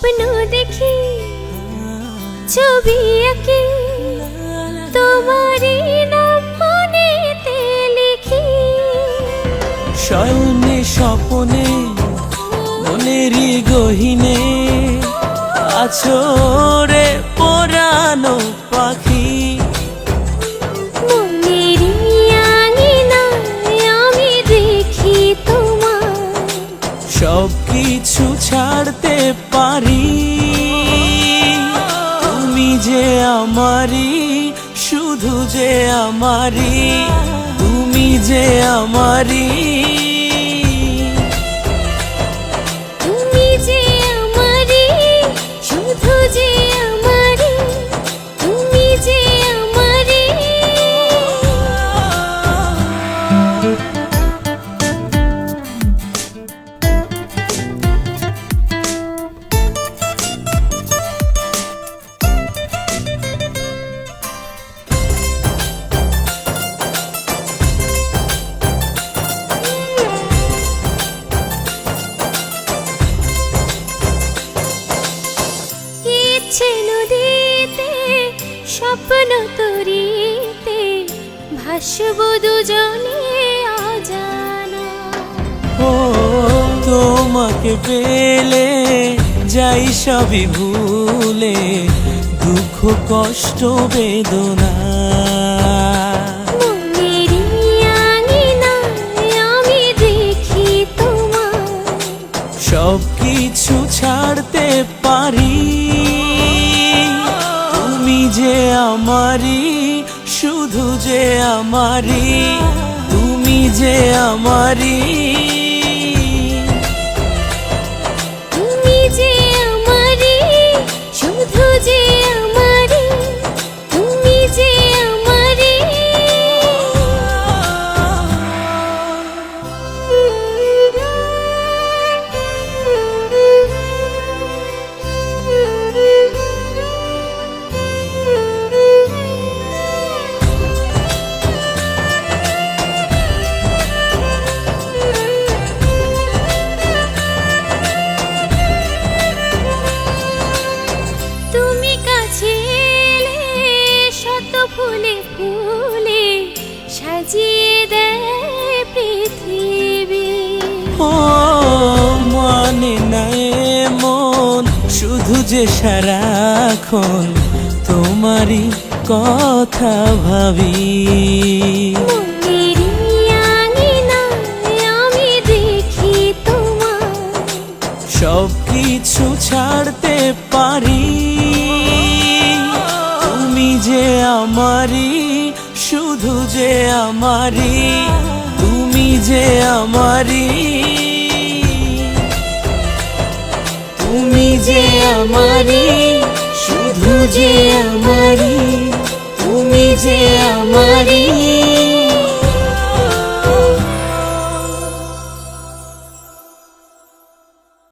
স্বপ্ন দেখি ছবি আঁকি তোমারই নাম মনেতে লিখি। শয়নে স্বপনে মনেরই গহীনে আছো রে পরানো পাখি। মনেরই আঙিনায় আমি দেখি তোমায়, সব কিছু ছাড়তে পারি। তুমি যে আমারি, শুধু যে আমারি, তুমি যে আমারি। তুমি যে আমারি, শুধু যে আমারি, তুমি যে আমারি। ইচ্ছে নদীতে স্বপ্ন তরিতে ভাসব দুজনে অজানা। ও তোমাকে পেলে যাই সবই ভুলে, দুঃখ কষ্ট বেদনা। মনেরই আঙিনায় আমি দেখি তোমায়, সব কিছু ছাড়তে পারি। তুমি যে আমারি, শুধু যে আমারি, তুমি যে আমারি। তুমি যে আমারি, শুধু যে আমারি, তুমি যে আমারি। তুমি কাছে এলে শত ফুলে ফুলে সাজিয়ে দেয় পৃথিবী। ও মানে না মন, শুধু যে সারাক্ষণ তোমারই কথা ভাবি। মনেরই আঙিনায় আমি দেখি তোমায়, সব কিছু ছাড়তে পারি। তুমি যে আমারি, শুধু যে আমারি, তুমি যে আমারি। তুমি যে আমারি, শুধু যে আমারি, তুমি যে আমারি।